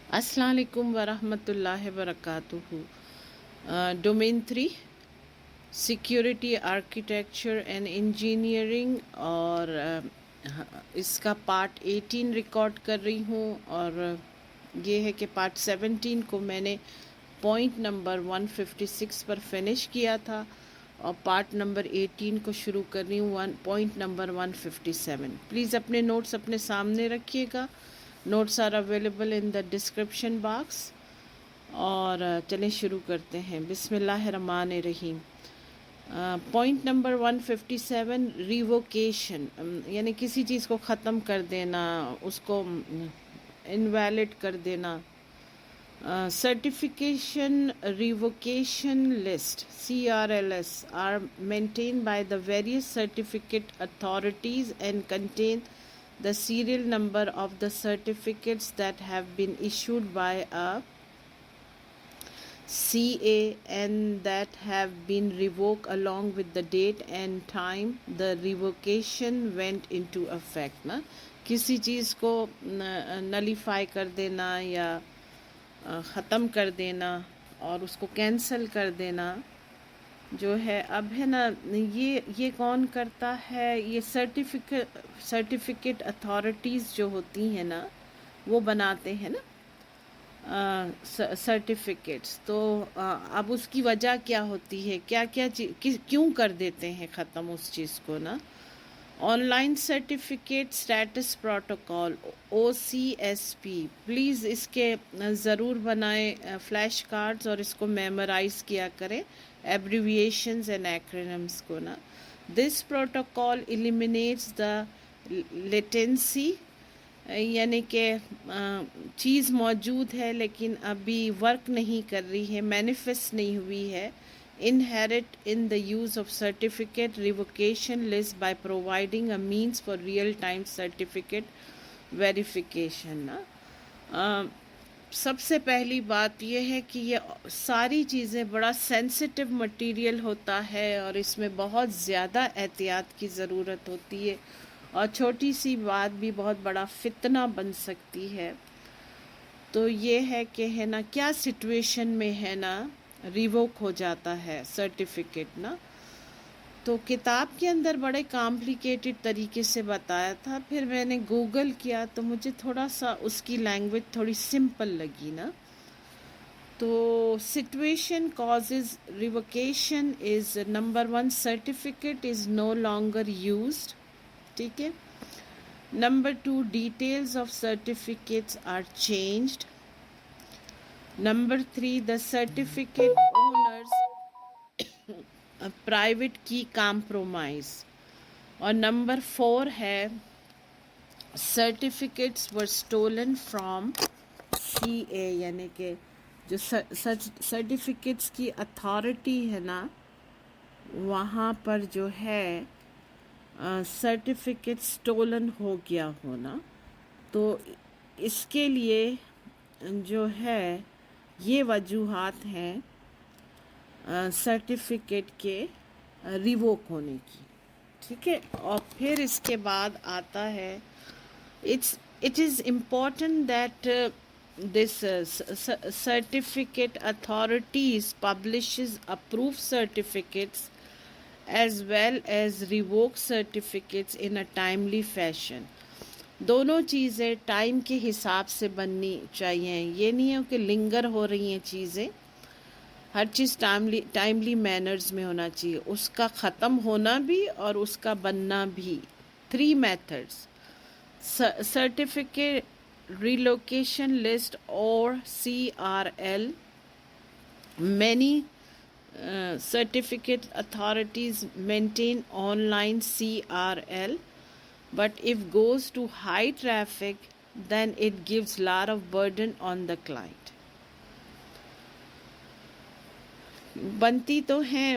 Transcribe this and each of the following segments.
السلام علیکم ورحمۃ اللہ وبرکاتہ۔ Domain 3 security architecture and engineering, اور اس کا پارٹ 18 ریکارڈ کر رہی ہوں، اور یہ ہے کہ پارٹ 17 کو میں نے پوائنٹ نمبر 156 پر فنش کیا تھا، اور پارٹ نمبر 18 کو شروع کر رہی ہوں پوائنٹ نمبر 157۔ پلیز اپنے نوٹس اپنے سامنے رکھیے گا۔ Notes are available in the description box. اور چلیں شروع کرتے ہیں۔ بسم اللہ الرحمن الرحیم۔ پوائنٹ نمبر 157، ریووکیشن، یعنی کسی چیز کو ختم کر دینا، اس کو انویلڈ کر دینا۔ Certification revocation list (CRLS) are maintained by the various certificate authorities and contain the serial number of the certificates that have been issued by a CA and that have been revoked along with the date and time the revocation went into effect۔ نا کسی چیز کو nullify کر دینا یا ختم کر دینا اور اس کو کینسل کر دینا جو ہے، اب ہے نا، یہ کون کرتا ہے؟ یہ سرٹیفکیٹ اتھارٹیز جو ہوتی ہیں نا، وہ بناتے ہیں نا سرٹیفکیٹس۔ تو اب اس کی وجہ کیا ہوتی ہے، کیا کیوں کر دیتے ہیں ختم اس چیز کو نا؟ Online certificate status protocol OCSP، please اس کے ضرور بنائیں فلیش کارڈز اور اس کو میمورائز کیا کریں، ایبریویشنز اینڈ ایکرونیمز کو نا۔ This protocol eliminates the latency, یعنی کہ چیز موجود ہے لیکن ابھی ورک نہیں کر رہی ہے، مینیفیسٹ نہیں ہوئی ہے، inherent in the use of certificate revocation list by providing a means for real-time certificate verification۔ سب سے پہلی بات یہ ہے کہ یہ ساری چیزیں بڑا سینسٹیو مٹیریل ہوتا ہے اور اس میں بہت زیادہ احتیاط کی ضرورت ہوتی ہے، اور چھوٹی سی بات بھی بہت بڑا فتنہ بن سکتی ہے۔ تو یہ ہے کہ ہے نا، کیا سچویشن میں ہے نا ریووک ہو جاتا ہے سرٹیفکیٹ نا۔ تو کتاب کے اندر بڑے کمپلیکیٹڈ طریقے سے بتایا تھا، پھر میں نے گوگل کیا تو مجھے تھوڑا سا اس کی لینگویج تھوڑی سمپل لگی نا۔ تو situation causes revocation is number 1، certificate is no longer used, ٹھیک ہے۔ Number 2، details of certificates are changed. Number 3، the certificate owners private key compromise۔ اور نمبر 4 ہے certificates were stolen from CA، یعنی کہ جو سرٹیفکیٹس کی اتھارٹی ہے نا، وہاں پر جو ہے سرٹیفکیٹ اسٹولن ہو گیا ہونا، تو اس کے لیے جو ہے یہ وجوہات ہیں سرٹیفکیٹ کے ریووک ہونے کی، ٹھیک ہے۔ اور پھر اس کے بعد آتا ہے it is important that this certificate authorities publishes approve certificates as well as revoke certificates in a timely fashion. دونوں چیزیں ٹائم کے حساب سے بننی چاہیے، یہ نہیں ہے کہ لنگر ہو رہی ہیں چیزیں، ہر چیز ٹائملی مینرز میں ہونا چاہیے، اس کا ختم ہونا بھی اور اس کا بننا بھی۔ 3 میتھڈز: سرٹیفکیٹ ریلوکیشن لسٹ اور CRL۔ Many certificate authorities maintain online CRL, but if goes to high traffic then it gives lot of burden on the client۔ بنتی تو ہیں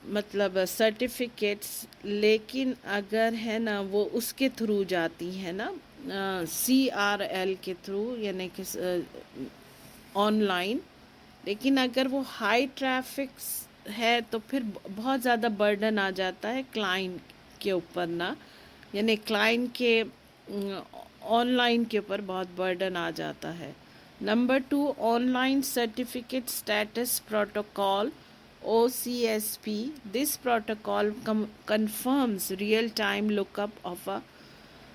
مطلب سرٹیفکیٹس، لیکن اگر ہے نا وہ اس کے تھرو جاتی ہے نا CRL کے تھرو، یعنی کہ آن لائن، لیکن اگر وہ ہائی ٹریفک ہے تو پھر بہت زیادہ برڈن آ جاتا ہے کلائنٹ کے اوپر نا، یعنی کلائنٹ کے آن لائن کے اوپر بہت برڈن آ جاتا ہے۔ Number 2, Online Certificate Status Protocol, OCSP. This protocol confirms real-time lookup of a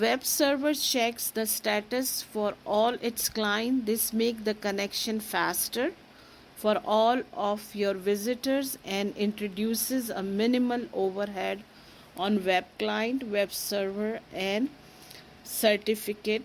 Web server checks the status for all its clients. This make the connection faster for all of your visitors and introduces a minimal overhead on web client, web server and certificate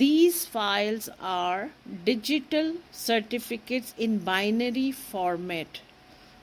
These files are digital certificates in binary format.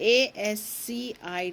ASCII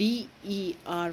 DER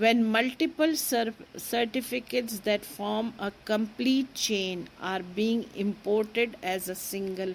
When multiple certificates that form a complete chain are being imported as a single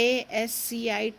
ASCII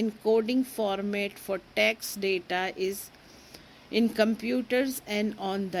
encoding format for text data is in computers and on the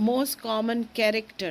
most common character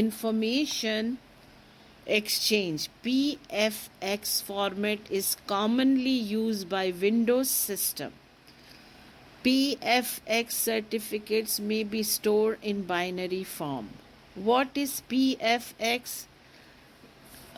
information exchange, PFX format is commonly used by Windows system. PFX certificates may be stored in binary form. What is PFX?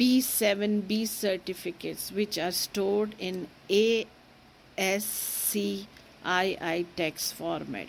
P7B certificates which are stored in ASCII text format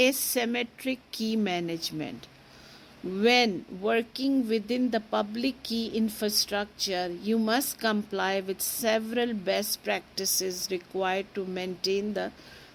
asymmetric key management. When working within the public key infrastructure, you must comply with several best practices required to maintain the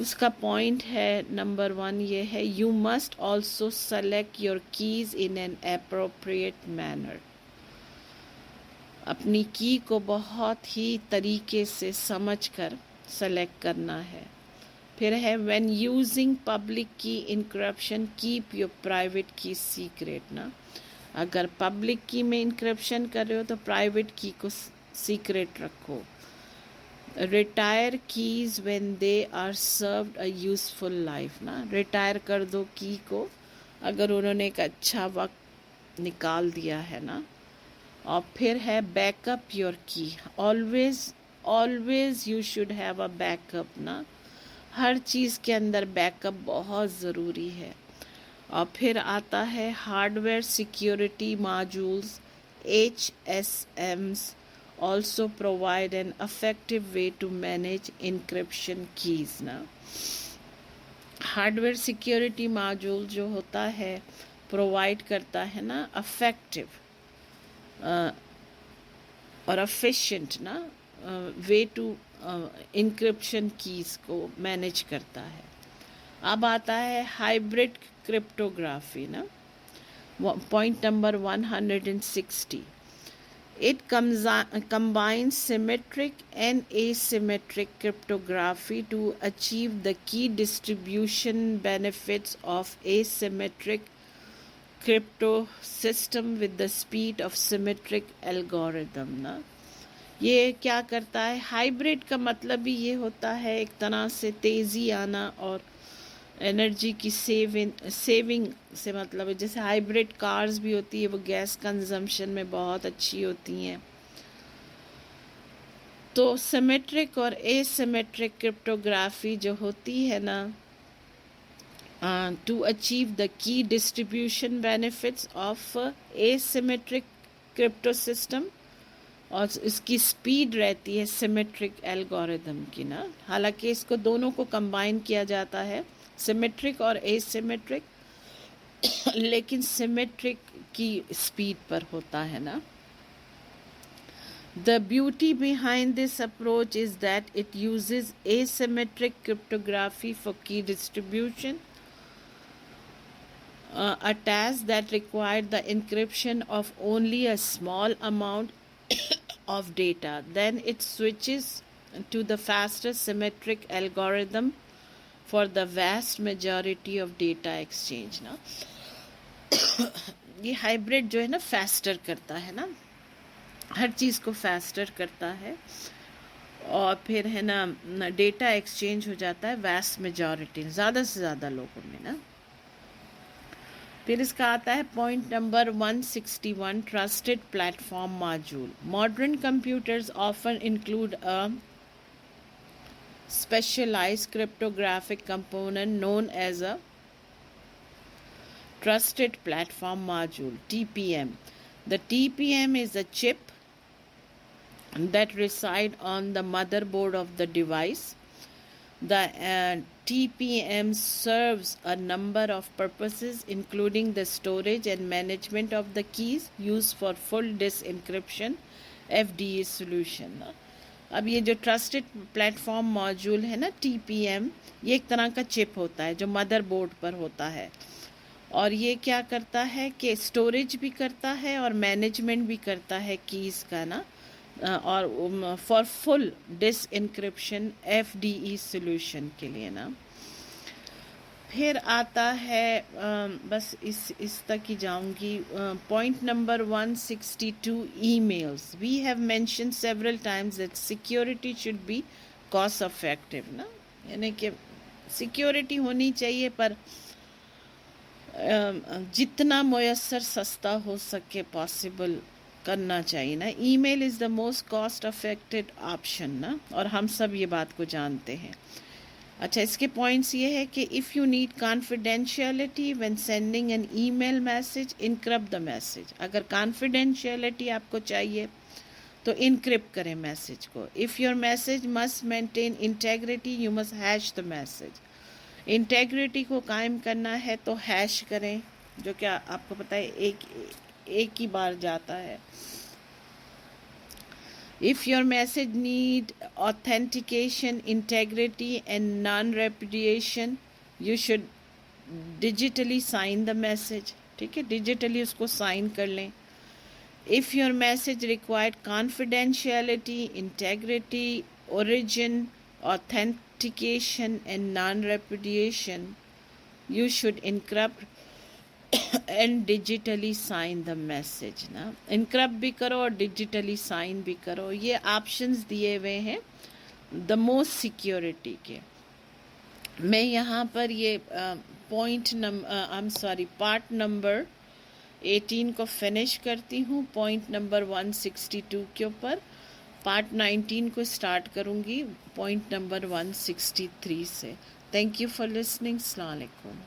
اس کا point ہے number 1 یہ ہے، you must also select your keys in an appropriate manner. اپنی کی کو بہت ہی طریقے سے سمجھ کر سلیکٹ کرنا ہے. پھر ہے وین یوزنگ پبلک کی انکرپشن کیپ یور پرائیویٹ کی سیکریٹ نا. اگر پبلک کی میں انکرپشن کر رہے ہو تو پرائیویٹ کی کو سیکریٹ رکھو. Retire keys when they are served a useful life نا. ریٹائر کر دو کی کو اگر انہوں نے ایک اچھا وقت نکال دیا ہے نا. اور پھر ہے بیک اپ یور کی. Always you should have a back up نا. ہر چیز کے اندر بیک اپ بہت ضروری ہے. اور پھر آتا ہے hard where security modules HSMs also provide an effective way to manage encryption keys نا. ہارڈ ویئر سیکیورٹی ماڈیول جو ہوتا ہے پرووائڈ کرتا ہے نا افیکٹو اور افیشینٹ نا وے ٹو انکرپشن کیز کو مینیج کرتا ہے. اب آتا ہے ہائبرڈ کرپٹوگرافی نا. Point number 160. It combines symmetric and asymmetric cryptography to achieve the key distribution benefits of asymmetric crypto system with the speed of symmetric algorithm نا. یہ کیا کرتا ہے؟ ہائبرڈ کا مطلب بھی یہ ہوتا ہے ایک طرح سے تیزی آنا اور انرجی کی سیونگ سے مطلب ہے. جیسے ہائبرڈ کارز بھی ہوتی ہے وہ گیس کنزمپشن میں بہت اچھی ہوتی ہیں. تو سیمیٹرک اور اے سیمیٹرک کرپٹوگرافی جو ہوتی ہے نا ٹو اچیو دا کی distribution benefits of a symmetric crypto system, اور اس کی سپیڈ رہتی ہے سیمیٹرک الگوریدم کی نا. حالانکہ اس کو دونوں کو کمبائن کیا جاتا ہے سیمیٹرک اور اے سیمیٹرک، لیکن سیمیٹرک کی سپیڈ پر ہوتا ہے نا. The beauty behind this approach is that it uses asymmetric cryptography for key distribution, a task that required the encryption of only a small amount of data. Then it switches to the faster symmetric algorithm for the vast majority of data exchange نا. یہ hybrid جو ہے نا faster کرتا ہے نا، ہر چیز کو فاسٹر کرتا ہے، اور پھر ہے نا ڈیٹا ایکسچینج ہو جاتا ہے ویسٹ میجورٹی، زیادہ سے زیادہ لوگوں میں نا. پھر اس کا آتا ہے point number 161 trusted plate form module. Modern computers often include a specialized cryptographic component known as a Trusted Platform Module (TPM). The TPM is a chip that resides on the motherboard of the device. The TPM serves a number of purposes, including the storage and management of the keys used for full disk encryption FDE solution. اب یہ جو trusted plate form module ہے نا T P M, یہ ایک طرح کا چپ ہوتا ہے جو مدر بورڈ پر ہوتا ہے، اور یہ کیا کرتا ہے کہ اسٹوریج بھی کرتا ہے اور مینجمنٹ بھی کرتا ہے کیز کا نا، اور for full disk encryption FDE solution کے لیے نا. پھر آتا ہے بس اس تک ہی جاؤں گی. Point number 162 emails. We have mentioned several times that security should be cost effective نا، یعنی کہ سیکیورٹی ہونی چاہیے پر جتنا میسر سستا ہو سکے پاسبل کرنا چاہیے نا. Email is the most cost effected option نا، اور ہم سب یہ بات کو جانتے ہیں. اچھا، اس کے پوائنٹس یہ ہے کہ if you need confidentiality when sending an email message encrypt the message. اگر کانفیڈینشیلٹی آپ کو چاہیے تو انکرپٹ کریں میسج کو. If your message must maintain integrity you must hash the message. Integrity کو قائم کرنا ہے تو ہیش کریں، جو کہ آپ کو پتہ ہے ایک ہی بار جاتا ہے. If your message need authentication, integrity and non-repudiation, you should digitally sign the message. ٹھیک ہے، ڈیجیٹلی اس کو سائن کر لیں. If your message required confidentiality, integrity, origin, authentication and non-repudiation, you should encrypt and digitally sign the message. نا encrypt بھی کرو اور digitally sign بھی کرو. یہ آپشنز دیے ہوئے ہیں دا موسٹ سیکیورٹی کے. میں یہاں پر یہ پارٹ نمبر 18 کو فنش کرتی ہوں. پوائنٹ نمبر 162 کے اوپر پارٹ 19 کو اسٹارٹ کروں گی پوائنٹ نمبر 163 سے. Thank you for listening. السلام علیکم.